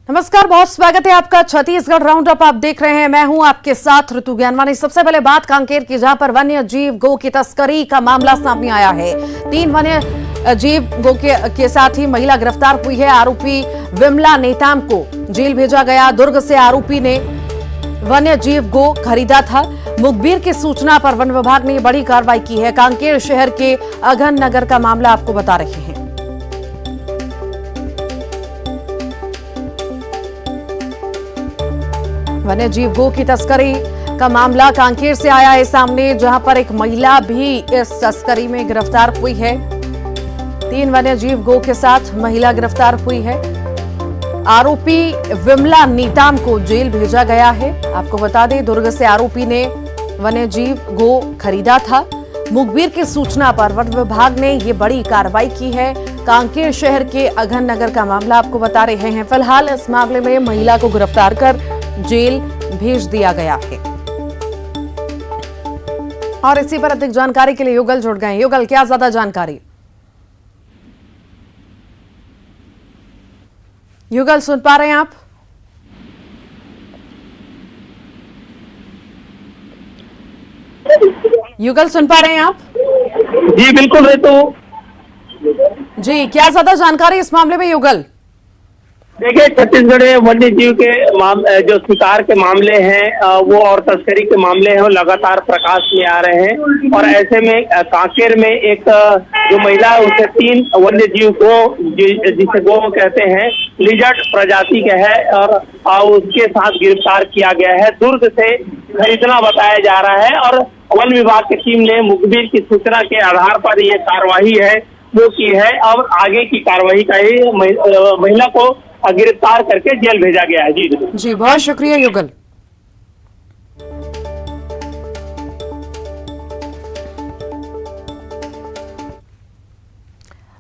नमस्कार, बहुत स्वागत है आपका छत्तीसगढ़ राउंड अप आप देख रहे हैं। मैं हूं आपके साथ ऋतु ज्ञानवानी। सबसे पहले बात कांकेर की, जहां पर वन्य जीव गो की तस्करी का मामला सामने आया है। 3 वन्य जीव गो के साथ ही महिला गिरफ्तार हुई है। आरोपी विमला नेताम को जेल भेजा गया। दुर्ग से आरोपी ने वन्य जीव गो खरीदा था। मुखबिर की सूचना पर वन विभाग ने बड़ी कार्रवाई की है। कांकेर शहर के अघन नगर का मामला आपको बता रहे हैं। वन्य जीव गो की तस्करी का मामला कांकेर से आया है सामने, जहां पर एक महिला भी इस तस्करी में गिरफ्तार हुई है। 3 वन्य जीव गो के साथ महिला गिरफ्तार हुई है। आरोपी विमला नेताम को जेल भेजा गया है। आपको बता दें, दुर्ग से आरोपी ने वन्य जीव गो खरीदा था। मुखबिर की सूचना पर वन विभाग ने ये बड़ी कार्रवाई की है। कांकेर शहर के अघन नगर का मामला आपको बता रहे हैं। फिलहाल इस मामले में महिला को गिरफ्तार कर जेल भेज दिया गया है। और इसी पर अधिक जानकारी के लिए युगल जुड़ गए। युगल, क्या ज्यादा जानकारी? युगल, सुन पा रहे हैं आप? युगल, सुन पा रहे हैं आप? जी बिल्कुल ऋतु जी, क्या ज्यादा जानकारी इस मामले में युगल? देखिए, छत्तीसगढ़ में वन्य जीव के जो शिकार के मामले हैं वो और तस्करी के मामले हैं वो लगातार प्रकाश में आ रहे हैं। और ऐसे में कांकेर में एक जो महिला है उसे 3 वन्य जीव को जिसे गो कहते हैं, लिजर्ड प्रजाति के है, और उसके साथ गिरफ्तार किया गया है। दुर्ग से खरीदना बताया जा रहा है और वन विभाग की टीम ने मुखबिर की सूचना के आधार पर ये कार्रवाई है वो की है। अब आगे की कार्रवाई का ही महिला को गिरफ्तार करके जेल भेजा गया है। जी, बहुत शुक्रिया युगल।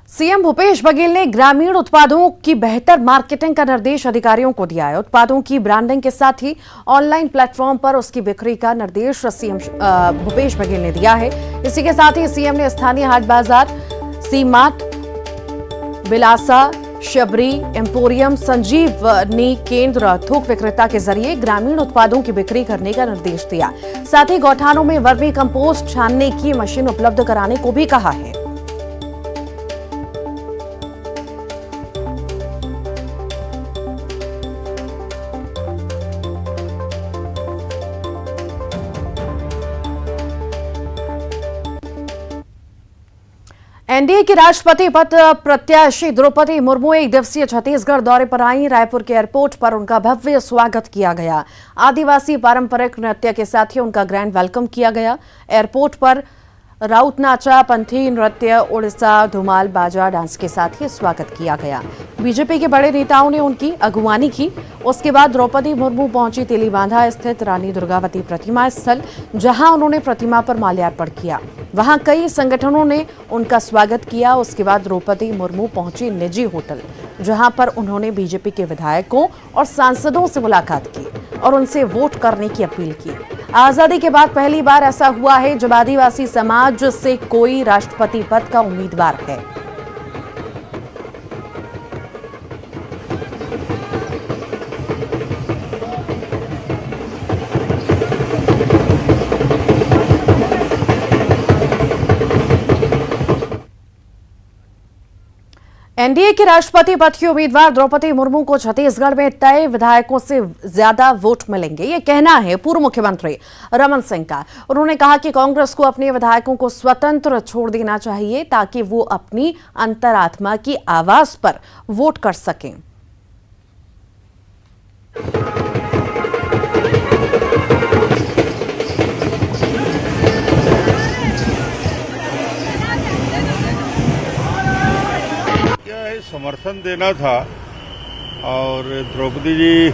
सीएम भूपेश बघेल ने ग्रामीण उत्पादों की बेहतर मार्केटिंग का निर्देश अधिकारियों को दिया है। उत्पादों की ब्रांडिंग के साथ ही ऑनलाइन प्लेटफॉर्म पर उसकी बिक्री का निर्देश सीएम भूपेश बघेल ने दिया है। इसी के साथ ही सीएम ने स्थानीय हाट बाजार, सी मार्ट, बिलासा, शबरी, एम्पोरियम, संजीवनी केंद्र, थोक विक्रेता के जरिए ग्रामीण उत्पादों की बिक्री करने का निर्देश दिया। साथ ही गौठानों में वर्मी कंपोस्ट छानने की मशीन उपलब्ध कराने को भी कहा है। एनडीए की राष्ट्रपति पद प्रत्याशी द्रौपदी मुर्मू 1 दिवसीय छत्तीसगढ़ दौरे पर आई। रायपुर के एयरपोर्ट पर उनका भव्य स्वागत किया गया। आदिवासी पारंपरिक नृत्य के साथ ही उनका ग्रैंड वेलकम किया गया। एयरपोर्ट पर राउत नाचा, पंथी नृत्य, उड़ीसा धुमाल बाजा डांस के साथ ही स्वागत किया गया। बीजेपी के बड़े नेताओं ने उनकी अगुवानी की। उसके बाद द्रौपदी मुर्मू पहुंची तेलीबांधा स्थित रानी दुर्गावती प्रतिमा स्थल, जहां उन्होंने प्रतिमा पर माल्यार्पण किया। वहां कई संगठनों ने उनका स्वागत किया। उसके बाद द्रौपदी मुर्मू पहुंची निजी होटल, जहां पर उन्होंने बीजेपी के विधायकों और सांसदों से मुलाकात की और उनसे वोट करने की अपील की। आजादी के बाद पहली बार ऐसा हुआ है जब आदिवासी समाज से कोई राष्ट्रपति पद का उम्मीदवार है। एनडीए के राष्ट्रपति पद की उम्मीदवार द्रौपदी मुर्मू को छत्तीसगढ़ में तय विधायकों से ज्यादा वोट मिलेंगे, ये कहना है पूर्व मुख्यमंत्री रमन सिंह का। उन्होंने कहा कि कांग्रेस को अपने विधायकों को स्वतंत्र छोड़ देना चाहिए ताकि वो अपनी अंतरात्मा की आवाज पर वोट कर सकें। समर्थन देना था और द्रौपदी जी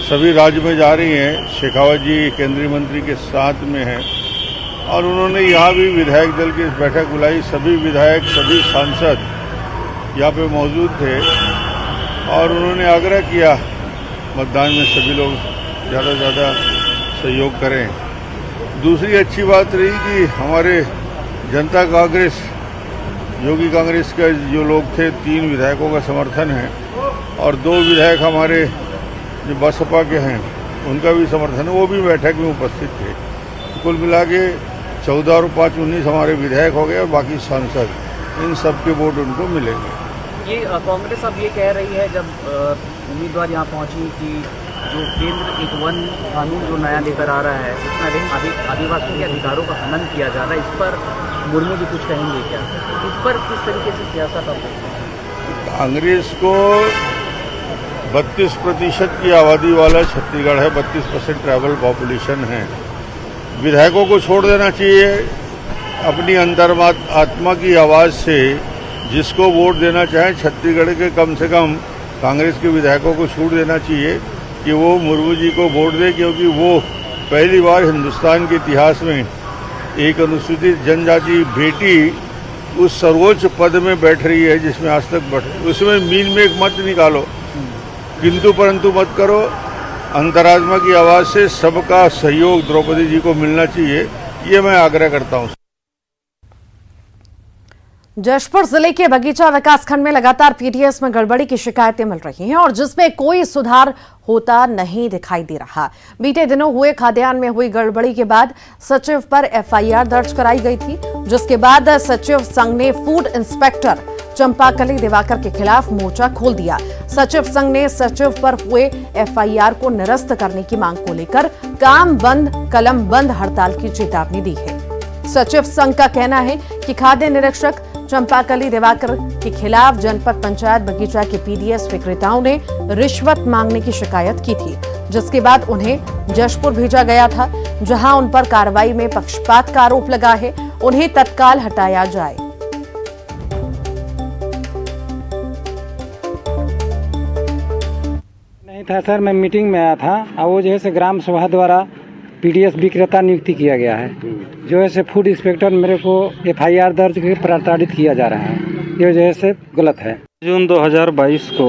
सभी राज्य में जा रही हैं। शेखावत जी केंद्रीय मंत्री के साथ में हैं और उन्होंने यहाँ भी विधायक दल की बैठक बुलाई। सभी विधायक, सभी सांसद यहाँ पे मौजूद थे और उन्होंने आग्रह किया मतदान में सभी लोग ज़्यादा से ज़्यादा सहयोग करें। दूसरी अच्छी बात रही कि हमारे जनता कांग्रेस, योगी कांग्रेस का जो लोग थे, 3 विधायकों का समर्थन है और 2 विधायक हमारे जो बसपा के हैं उनका भी समर्थन है, वो भी बैठक में उपस्थित थे। कुल मिला के 14 और 5 19 हमारे विधायक हो गए और बाकी सांसद, इन सब के वोट उनको मिलेंगे। ये कांग्रेस अब ये कह रही है जब उम्मीदवार यहाँ पहुंची कि जो केंद्र एक वन कानून जो नया लेकर आ रहा है उसमें आदिवासियों के अधिकारों का हनन किया जा रहा है, इस पर मुर्मू जी कुछ कहेंगे क्या? इस पर किस तरीके से सियासत आप देखते हैं? कांग्रेस को 32% की आबादी वाला छत्तीसगढ़ है, 32% ट्राइबल पॉपुलेशन है। विधायकों को छोड़ देना चाहिए, अपनी आत्मा की आवाज़ से जिसको वोट देना चाहें छत्तीसगढ़ के कम से कम कांग्रेस के विधायकों को छूट देना चाहिए कि वो मुर्मू जी को वोट दे, क्योंकि वो पहली बार हिंदुस्तान के इतिहास में एक अनुसूचित जनजाति बेटी उस सर्वोच्च पद में बैठ रही है जिसमें आज तक बैठ, उसमें मीन में एक मत निकालो, किंतु परंतु मत करो। अंतरात्मा की आवाज़ से सबका सहयोग द्रौपदी जी को मिलना चाहिए, ये मैं आग्रह करता हूँ। जशपुर जिले के बगीचा विकासखंड में लगातार पीडीएस में गड़बड़ी की शिकायतें मिल रही हैं और जिसमें कोई सुधार होता नहीं दिखाई दे रहा। बीते दिनों हुए खाद्यान्न में हुई गड़बड़ी के बाद सचिव पर एफआईआर दर्ज कराई गई थी, जिसके बाद सचिव संघ ने फूड इंस्पेक्टर चंपाकली दिवाकर के खिलाफ मोर्चा खोल दिया। सचिव संघ ने सचिव पर हुए एफआईआर को निरस्त करने की मांग को लेकर काम बंद कलम बंद हड़ताल की चेतावनी दी है। सचिव संघ का कहना है कि खाद्य निरीक्षक चंपाकली दिवाकर के खिलाफ जनपद पंचायत बगीचा के पीडीएस विक्रेताओं ने रिश्वत मांगने की शिकायत की थी, जिसके बाद उन्हें जशपुर भेजा गया था, जहां उन पर कार्रवाई में पक्षपात का आरोप लगा है। उन्हें तत्काल हटाया जाए। नहीं था सर, मैं मीटिंग में आया था और वो जो है ग्राम सभा द्वारा पीडीएस विक्रेता नियुक्ति किया गया है, जो है फूड इंस्पेक्टर मेरे को एफआईआर दर्ज करके प्रताड़ित किया जा रहा है, ये जो है गलत है। जून 2022 को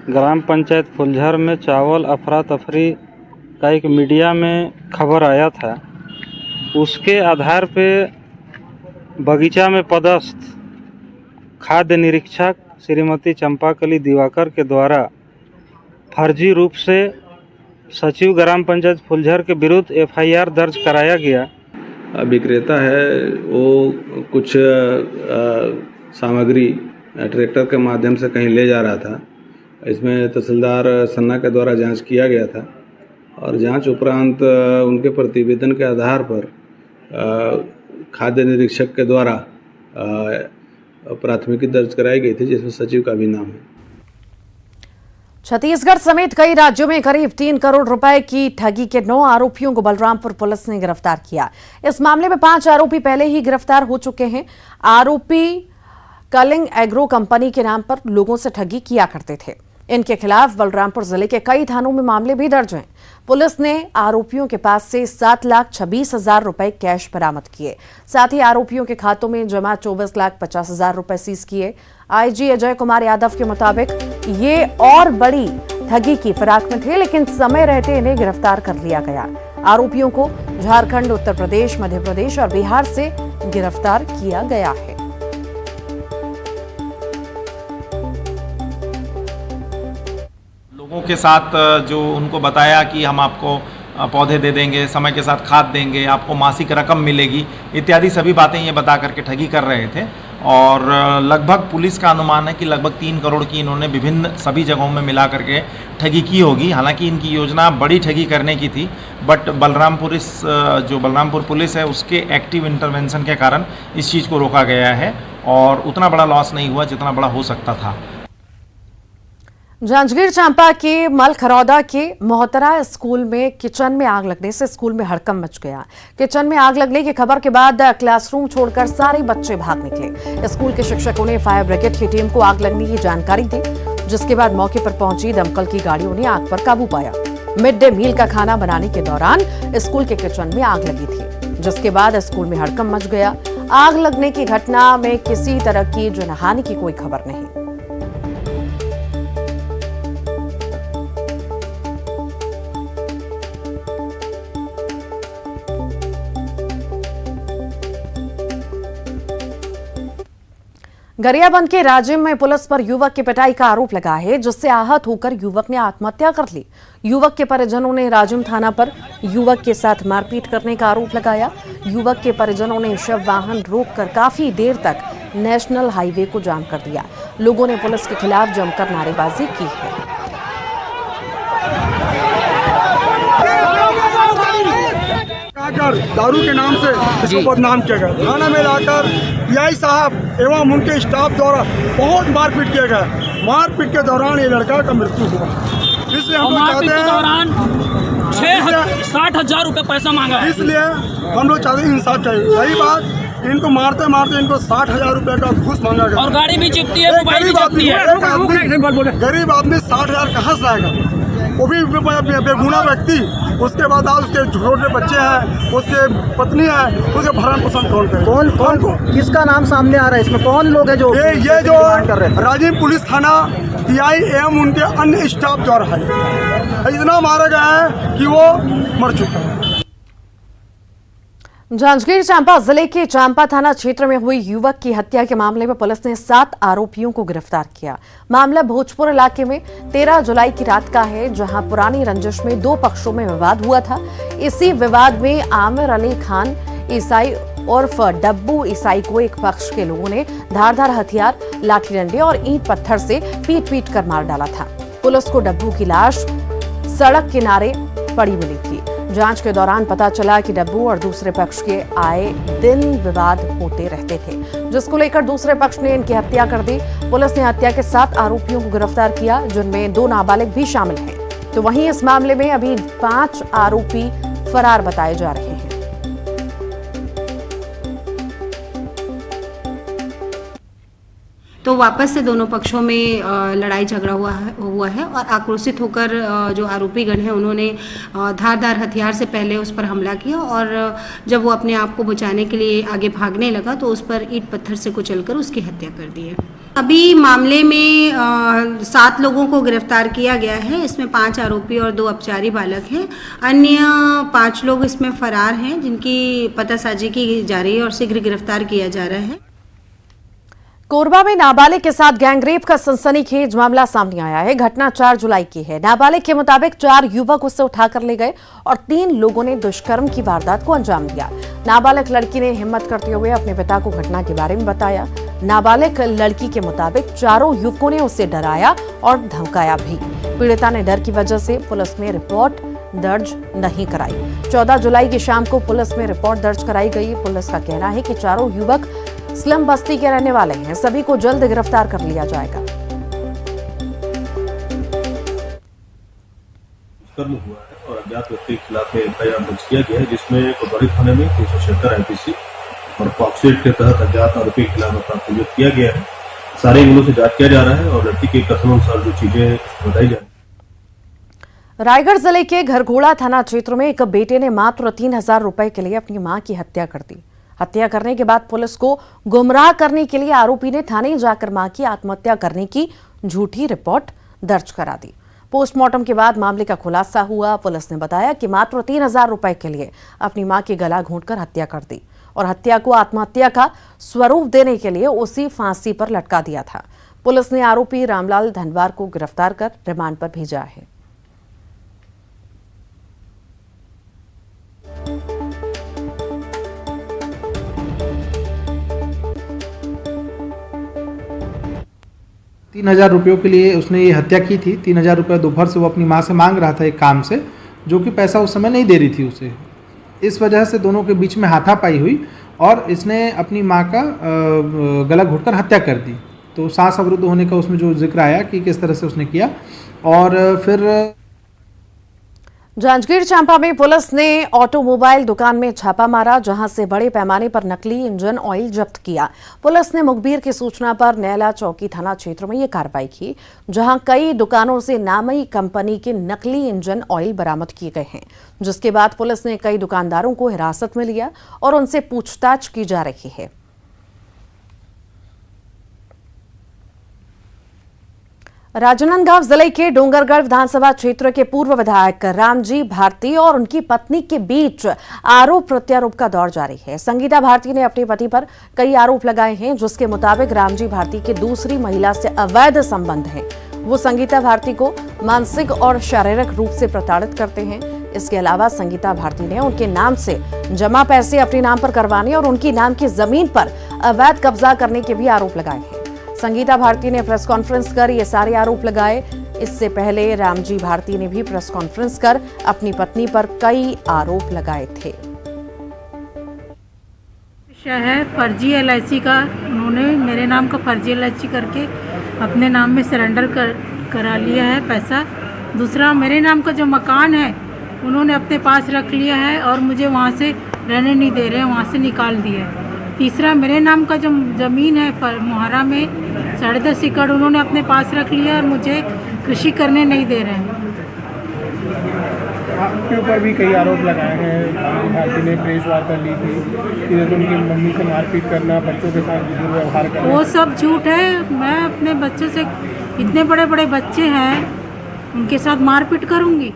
ग्राम पंचायत फुलझर में चावल अफरा तफरी का एक मीडिया में खबर आया था। उसके आधार पे बगीचा में पदस्थ खाद्य निरीक्षक श्रीमती चंपाकली दिवाकर के द्वारा फर्जी रूप से सचिव ग्राम पंचायत फुलझर के विरुद्ध एफआईआर दर्ज कराया गया। विक्रेता है वो कुछ सामग्री ट्रैक्टर के माध्यम से कहीं ले जा रहा था। इसमें तहसीलदार सन्ना के द्वारा जांच किया गया था और जांच उपरांत उनके प्रतिवेदन के आधार पर खाद्य निरीक्षक के द्वारा प्राथमिकी दर्ज कराई गई थी, जिसमें सचिव का भी नाम है। छत्तीसगढ़ समेत कई राज्यों में करीब 3 करोड़ रुपए की ठगी के 9 आरोपियों को बलरामपुर पुलिस ने गिरफ्तार किया। इस मामले में 5 आरोपी पहले ही गिरफ्तार हो चुके हैं। आरोपी कलिंग एग्रो कंपनी के नाम पर लोगों से ठगी किया करते थे। इनके खिलाफ बलरामपुर जिले के कई थानों में मामले भी दर्ज हैं। पुलिस ने आरोपियों के पास से 7,26,000 रुपए कैश बरामद किए। साथ ही आरोपियों के खातों में जमा 24,50,000 रुपए सीज किए। आईजी अजय कुमार यादव के मुताबिक ये और बड़ी ठगी की फिराक में थे, लेकिन समय रहते इन्हें गिरफ्तार कर लिया गया। आरोपियों को झारखंड, उत्तर प्रदेश, मध्य प्रदेश और बिहार से गिरफ्तार किया गया है। लोगों के साथ जो उनको बताया कि हम आपको पौधे दे देंगे, समय के साथ खाद देंगे, आपको मासिक रकम मिलेगी, इत्यादि सभी बातें ये बता करके ठगी कर रहे थे। और लगभग पुलिस का अनुमान है कि लगभग 3 करोड़ की इन्होंने विभिन्न सभी जगहों में मिला करके ठगी की होगी। हालांकि इनकी योजना बड़ी ठगी करने की थी, बट बलरामपुर पुलिस है उसके एक्टिव इंटरवेंशन के कारण इस चीज़ को रोका गया है और उतना बड़ा लॉस नहीं हुआ जितना बड़ा हो सकता था। जांजगीर चांपा के मलखरौदा के मोहतरा स्कूल में किचन में आग लगने से स्कूल में हड़कंप मच गया। किचन में आग लगने की खबर के बाद क्लासरूम छोड़कर सारे बच्चे भाग निकले। स्कूल के शिक्षकों ने फायर ब्रिगेड की टीम को आग लगने की जानकारी दी, जिसके बाद मौके पर पहुंची दमकल की गाड़ियों ने आग पर काबू पाया। मिड डे मील का खाना बनाने के दौरान स्कूल के किचन में आग लगी थी, जिसके बाद स्कूल में हड़कंप मच गया। आग लगने की घटना में किसी तरह की जनहानि की कोई खबर नहीं। गरियाबंद के राजिम में पुलिस पर युवक की पिटाई का आरोप लगा है, जिससे आहत होकर युवक ने आत्महत्या कर ली। युवक के परिजनों ने राजिम थाना पर युवक के साथ मारपीट करने का आरोप लगाया। युवक के परिजनों ने शव वाहन रोककर काफी देर तक नेशनल हाईवे को जाम कर दिया। लोगों ने पुलिस के खिलाफ जमकर नारेबाजी की है। दारू के नाम से इसको बदनाम किया गया। थाना में लाकर पीआई साहब एवं उनके स्टाफ द्वारा बहुत मारपीट किया गया। मारपीट के दौरान ये लड़का का मृत्यु हुआ। इसलिए हम लोग चाहते हैं 60,000 रुपये पैसा मांगा है। इसलिए हम लोग चाहते हैं इंसाफ चाहिए। सही बात, इनको मारते मारते इनको 60,000 रुपये का घूस मांगा गया। और गाड़ी भी चिपती है, मोबाइल भी चिपती है। गरीब आदमी 60,000 कहाँ से आएगा? वो भी बेगुनाह व्यक्ति। उसके बाद उसके छोटे बच्चे हैं, उसके पत्नी है, उसके भरण पोषण कौन करे? कौन को? किसका नाम सामने आ रहा है इसमें? कौन लोग है जो ये जो राजिम पुलिस थाना पीआई एवं उनके अन्य स्टाफ द्वारा है। इतना मारा गया है कि वो मर चुका है। जांजगीर चांपा जिले के चांपा थाना क्षेत्र में हुई युवक की हत्या के मामले में पुलिस ने 7 आरोपियों को गिरफ्तार किया। मामला भोजपुर इलाके में 13 जुलाई की रात का है, जहां पुरानी रंजिश में 2 पक्षों में विवाद हुआ था। इसी विवाद में आमिर अली खान ईसाई उर्फ डब्बू ईसाई को एक पक्ष के लोगों ने धारदार हथियार, लाठी डंडे और ईंट पत्थर से पीट कर मार डाला था। पुलिस को डब्बू की लाश सड़क किनारे पड़ी मिली थी। जांच के दौरान पता चला कि डब्बू और दूसरे पक्ष के आए दिन विवाद होते रहते थे, जिसको लेकर दूसरे पक्ष ने इनकी हत्या कर दी। पुलिस ने हत्या के 7 आरोपियों को गिरफ्तार किया, जिनमें 2 नाबालिग भी शामिल हैं। तो वहीं इस मामले में अभी 5 आरोपी फरार बताए जा रहे हैं। तो वापस से दोनों पक्षों में लड़ाई झगड़ा हुआ है और आक्रोशित होकर जो आरोपीगण हैं उन्होंने धारदार हथियार से पहले उस पर हमला किया और जब वो अपने आप को बचाने के लिए आगे भागने लगा तो उस पर ईंट पत्थर से कुचलकर उसकी हत्या कर दी है। अभी मामले में 7 लोगों को गिरफ्तार किया गया है। इसमें 5 आरोपी और 2 अपचारी बालक हैं। अन्य 5 लोग इसमें फरार हैं, जिनकी पतासाजी की जा रही है और शीघ्र गिरफ्तार किया जा रहा है। कोरबा में नाबालिग के साथ गैंगरेप का सनसनीखेज मामला सामने आया है। घटना 4 जुलाई की है। नाबालिग के मुताबिक 4 युवक उससे उठाकर ले गए और 3 लोगों ने दुष्कर्म की वारदात को अंजाम दिया। नाबालिग लड़की ने हिम्मत करते हुए अपने पिता को घटना के बारे में बताया। नाबालिग लड़की के मुताबिक 4 युवकों ने उसे डराया और धमकाया भी। पीड़िता ने डर की वजह से पुलिस में रिपोर्ट दर्ज नहीं कराई। 14 जुलाई की शाम को पुलिस में रिपोर्ट दर्ज कराई गई। पुलिस का कहना है कि 4 युवक स्लम बस्ती के रहने वाले हैं। सभी को जल्द गिरफ्तार कर लिया जाएगा। दुष्कर्म हुआ है और अज्ञात व्यक्ति के खिलाफ एफआईआर दर्ज किया गया है, जिसमें कोतवाली थाने में 376 आईपीसी और पॉक्सो एक्ट के तहत अज्ञात आरोपी के खिलाफ प्राथमिक किया गया है। सारे एंगलों से जांच किया जा रहा है और लड़की के कथनानुसार जो चीजें बताई जा रही। रायगढ़ जिले के घरघोड़ा थाना क्षेत्र में एक बेटे ने मात्र 3,000 रुपए के लिए अपनी मां की हत्या कर दी। हत्या करने के बाद पुलिस को गुमराह करने के लिए आरोपी ने थाने जाकर मां की आत्महत्या करने की झूठी रिपोर्ट दर्ज करा दी। पोस्टमार्टम के बाद मामले का खुलासा हुआ। पुलिस ने बताया कि मात्र 3,000 रुपए के लिए अपनी मां की गला घोंटकर हत्या कर दी और हत्या को आत्महत्या का स्वरूप देने के लिए उसी फांसी पर लटका दिया था। पुलिस ने आरोपी रामलाल धनवार को गिरफ्तार कर रिमांड पर भेजा है। ₹3,000 के लिए उसने ये हत्या की थी। 3,000 रुपये दोपहर से वो अपनी माँ से मांग रहा था एक काम से, जो कि पैसा उस समय नहीं दे रही थी उसे। इस वजह से दोनों के बीच में हाथापाई हुई और इसने अपनी माँ का गला घोंटकर हत्या कर दी। तो सांस अवरुद्ध होने का उसमें जो जिक्र आया कि किस तरह से उसने किया। और फिर जांजगीर चांपा में पुलिस ने ऑटोमोबाइल दुकान में छापा मारा, जहां से बड़े पैमाने पर नकली इंजन ऑयल जब्त किया। पुलिस ने मुखबिर की सूचना पर नैला चौकी थाना क्षेत्र में यह कार्रवाई की, जहां कई दुकानों से नामी कंपनी के नकली इंजन ऑयल बरामद किए गए हैं। जिसके बाद पुलिस ने कई दुकानदारों को हिरासत में लिया और उनसे पूछताछ की जा रही है। राजनांदगांव जिले के डोंगरगढ़ विधानसभा क्षेत्र के पूर्व विधायक रामजी भारती और उनकी पत्नी के बीच आरोप प्रत्यारोप का दौर जारी है। संगीता भारती ने अपने पति पर कई आरोप लगाए हैं, जिसके मुताबिक रामजी भारती के दूसरी महिला से अवैध संबंध हैं। वो संगीता भारती को मानसिक और शारीरिक रूप से प्रताड़ित करते हैं। इसके अलावा संगीता भारती ने उनके नाम से जमा पैसे अपने नाम पर करवाने और उनकी नाम की जमीन पर अवैध कब्जा करने के भी आरोप लगाए हैं। संगीता भारती ने प्रेस कॉन्फ्रेंस कर ये सारे आरोप लगाए। इससे पहले रामजी भारती ने भी प्रेस कॉन्फ्रेंस कर अपनी पत्नी पर कई आरोप लगाए थे। विषय है फर्जी LIC का। उन्होंने मेरे नाम का फर्जी LIC करके अपने नाम में सरेंडर करा लिया है पैसा। दूसरा, मेरे नाम का जो मकान है उन्होंने अपने पास रख लिया है और मुझे वहाँ से रहने नहीं दे रहे हैं, वहाँ से निकाल दिया है। तीसरा, मेरे नाम का जो ज़मीन है मोहरा में 10.5 एकड़ उन्होंने अपने पास रख लिया और मुझे कृषि करने नहीं दे रहे हैं। आपके ऊपर भी कई आरोप लगाए हैं। भारती ने प्रेस वार्ता ली थी कि उनकी मम्मी से मारपीट करना, बच्चों के साथ दुर्व्यवहार करना, वो सब झूठ है। मैं अपने बच्चों से, इतने बड़े बड़े बच्चे हैं, उनके साथ मारपीट करूँगी।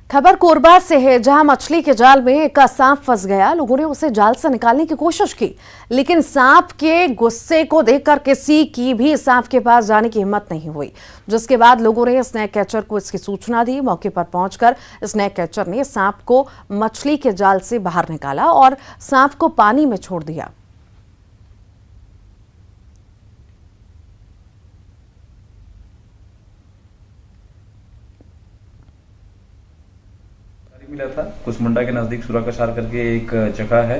खबर कोरबा से है, जहां मछली के जाल में एक सांप फंस गया। लोगों ने उसे जाल से निकालने की कोशिश की, लेकिन सांप के गुस्से को देखकर किसी की भी सांप के पास जाने की हिम्मत नहीं हुई। जिसके बाद लोगों ने स्नैक कैचर को इसकी सूचना दी। मौके पर पहुंचकर स्नैक कैचर ने सांप को मछली के जाल से बाहर निकाला और सांप को पानी में छोड़ दिया। मिला था कुसमुंडा के नजदीक सुराकशार करके एक जगह है,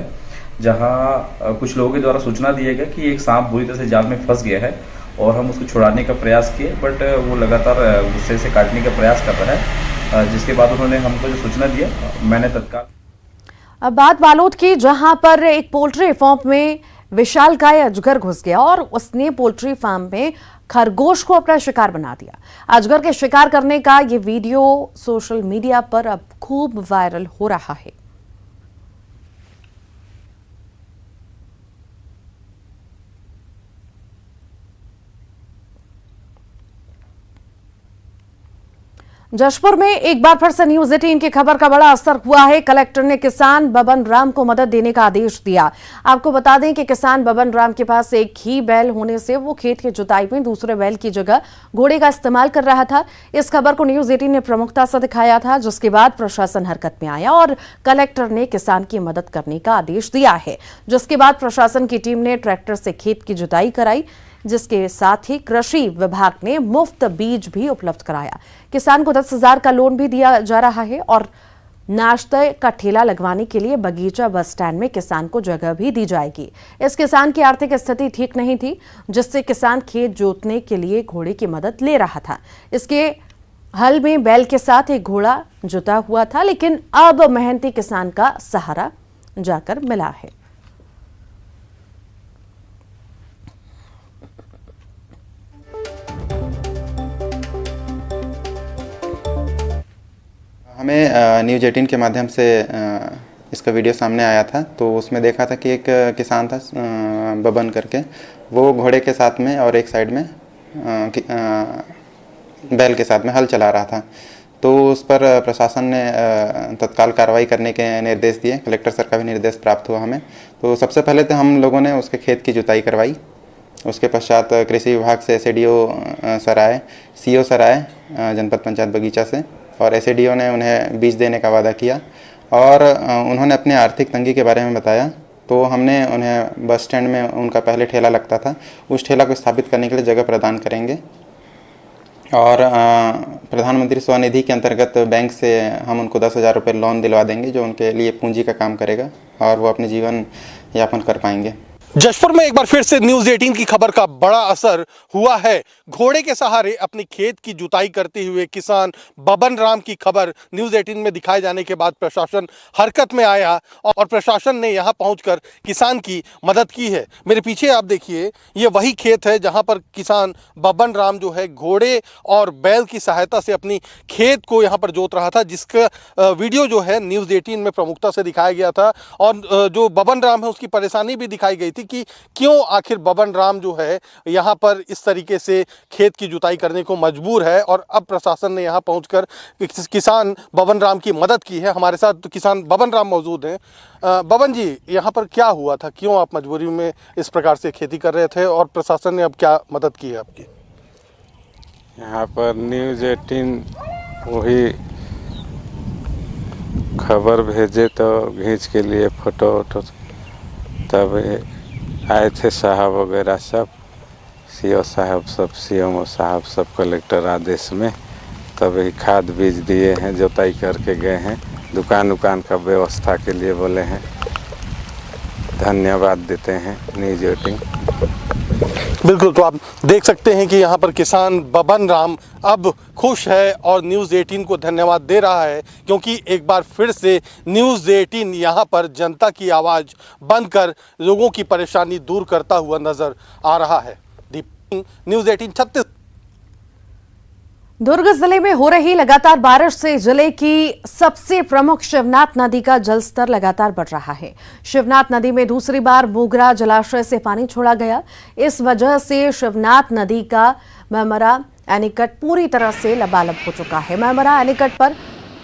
जहां कुछ लोगों के द्वारा सूचना दिया गया कि एक सांप बुरी तरह से जाल में फंस गया है और हम उसको छुड़ाने का प्रयास किए, बट वो लगातार गुस्से से काटने का प्रयास कर रहा है। जिसके बाद उन्होंने हमको जो सूचना दिया, मैंने तत्काल। अब बात बालोद की, जहां पर एक पोल्ट्री फार्म में विशालकाय अजगर घुस गया और उसने पोल्ट्री फार्म में खरगोश को अपना शिकार बना दिया। अजगर के शिकार करने का ये वीडियो सोशल मीडिया पर अब खूब वायरल हो रहा है। जशपुर में एक बार फिर से न्यूज 18 की खबर का बड़ा असर हुआ है। कलेक्टर ने किसान बबन राम को मदद देने का आदेश दिया। आपको बता दें कि किसान बबन राम के पास एक ही बैल होने से वो खेत की जुताई में दूसरे बैल की जगह घोड़े का इस्तेमाल कर रहा था। इस खबर को न्यूज 18 ने प्रमुखता से दिखाया था, जिसके बाद प्रशासन हरकत में आया और कलेक्टर ने किसान की मदद करने का आदेश दिया है। जिसके बाद प्रशासन की टीम ने ट्रैक्टर से खेत की जुताई कराई, जिसके साथ ही कृषि विभाग ने मुफ्त बीज भी उपलब्ध कराया। किसान को 10,000 का लोन भी दिया जा रहा है और नाश्ते का ठेला लगवाने के लिए बगीचा बस स्टैंड में किसान को जगह भी दी जाएगी। इस किसान की आर्थिक स्थिति ठीक नहीं थी, जिससे किसान खेत जोतने के लिए घोड़े की मदद ले रहा था। इसके हल में बैल के साथ एक घोड़ा जुता हुआ था, लेकिन अब मेहनती किसान का सहारा जाकर मिला है। हमें न्यूज 18 के माध्यम से इसका वीडियो सामने आया था, तो उसमें देखा था कि एक किसान था बबन करके, वो घोड़े के साथ में और एक साइड में बैल के साथ में हल चला रहा था। तो उस पर प्रशासन ने तत्काल कार्रवाई करने के निर्देश दिए। कलेक्टर सर का भी निर्देश प्राप्त हुआ हमें। तो सबसे पहले तो हम लोगों ने उसके खेत की जुताई करवाई। उसके पश्चात कृषि विभाग से SADO सर आए, CO सर आए जनपद पंचायत बगीचा से, और SADO ने उन्हें बीज देने का वादा किया और उन्होंने अपने आर्थिक तंगी के बारे में बताया। तो हमने उन्हें बस स्टैंड में उनका पहले ठेला लगता था, उस ठेला को स्थापित करने के लिए जगह प्रदान करेंगे और प्रधानमंत्री स्वनिधि के अंतर्गत बैंक से हम उनको 10,000 रुपये लोन दिलवा देंगे, जो उनके लिए पूंजी का काम करेगा और वो अपने जीवन यापन कर पाएंगे। जशपुर में एक बार फिर से न्यूज 18 की खबर का बड़ा असर हुआ है। घोड़े के सहारे अपनी खेत की जुताई करते हुए किसान बबन राम की खबर न्यूज 18 में दिखाए जाने के बाद प्रशासन हरकत में आया और प्रशासन ने यहां पहुंचकर किसान की मदद की है। मेरे पीछे आप देखिए, ये वही खेत है जहां पर किसान बबन राम जो है घोड़े और बैल की सहायता से अपनी खेत को यहां पर जोत रहा था, जिसका वीडियो जो है न्यूज 18 में प्रमुखता से दिखाया गया था। और जो बबन राम है उसकी परेशानी भी दिखाई गई थी। थी कि क्यों आखिर बबन राम जो है यहाँ पर इस तरीके से खेत की जुताई करने को मजबूर है, और अब प्रशासन ने यहाँ पहुंचकर किसान बबन राम की मदद की है। हमारे साथ किसान बबन राम मौजूद हैं। बबन जी, यहाँ पर क्या हुआ था, क्यों आप मजबूरी में इस प्रकार से खेती कर रहे थे और प्रशासन ने अब क्या मदद की है आपकी? यहाँ पर न्यूज़ 18 वही खबर भेजे तो खींच के लिए फोटो वोटो, तब आए थे साहब वगैरह सब, सीओ साहब सब, सीएमओ साहब सब कलेक्टर आदेश में, तब ही खाद बीज दिए हैं, जोताई करके गए हैं, दुकान का व्यवस्था के लिए बोले हैं। धन्यवाद देते हैं न्यूज़ 18। बिल्कुल, तो आप देख सकते हैं कि यहाँ पर किसान बबन राम अब खुश है और न्यूज़ 18 को धन्यवाद दे रहा है, क्योंकि एक बार फिर से न्यूज़ 18 यहाँ पर जनता की आवाज़ बनकर लोगों की परेशानी दूर करता हुआ नजर आ रहा है। न्यूज़ 18 छत्तीस। दुर्ग जिले में हो रही लगातार बारिश से जिले की सबसे प्रमुख शिवनाथ नदी का जलस्तर लगातार बढ़ रहा है। शिवनाथ नदी में दूसरी बार मोगरा जलाशय से पानी छोड़ा गया। इस वजह से शिवनाथ नदी का मैमरा एनीकट पूरी तरह से लबालब हो चुका है। मैमरा एनीकट पर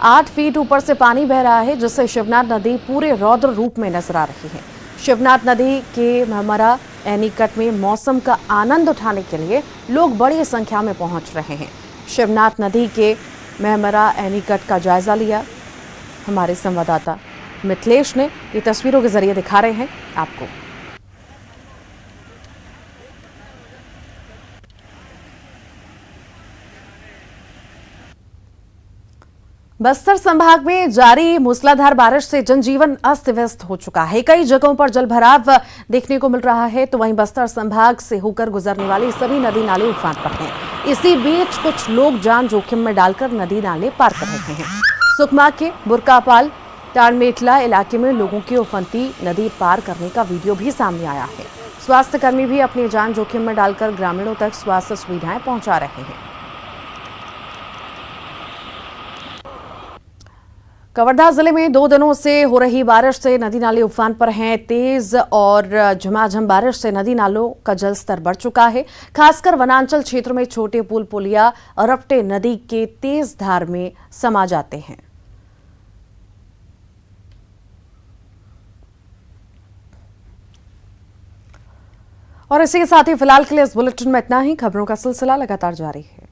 8 फीट ऊपर से पानी बह रहा है, जिससे शिवनाथ नदी पूरे रौद्र रूप में नजर आ रही है। शिवनाथ नदी के मैमरा एनीकट में मौसम का आनंद उठाने के लिए लोग बड़ी संख्या में पहुंच रहे हैं। शिवनाथ नदी के मैमरा एनीकट का जायजा लिया हमारे संवाददाता मिथिलेश ने। ये तस्वीरों के जरिए दिखा रहे हैं आपको। बस्तर संभाग में जारी मूसलाधार बारिश से जनजीवन अस्त व्यस्त हो चुका है। कई जगहों पर जलभराव देखने को मिल रहा है, तो वहीं बस्तर संभाग से होकर गुजरने वाली सभी नदी नाले उफान पर हैं। इसी बीच कुछ लोग जान जोखिम में डालकर नदी नाले पार कर रहे हैं। सुकमा के बुरकापाल टालमेटला इलाके में लोगों की उफनती नदी पार करने का वीडियो भी सामने आया है। स्वास्थ्य कर्मी भी अपनी जान जोखिम में डालकर ग्रामीणों तक स्वास्थ्य सुविधाएं पहुंचा रहे हैं। कवर्धा जिले में 2 दिनों से हो रही बारिश से नदी नाले उफान पर हैं। तेज और झमाझम बारिश से नदी नालों का जलस्तर बढ़ चुका है। खासकर वनांचल क्षेत्र में छोटे पुल पुलिया रपटे नदी के तेज धार में समा जाते हैं। और इसी के साथ ही फिलहाल के लिए इस बुलेटिन में इतना ही। खबरों का सिलसिला लगातार जारी है।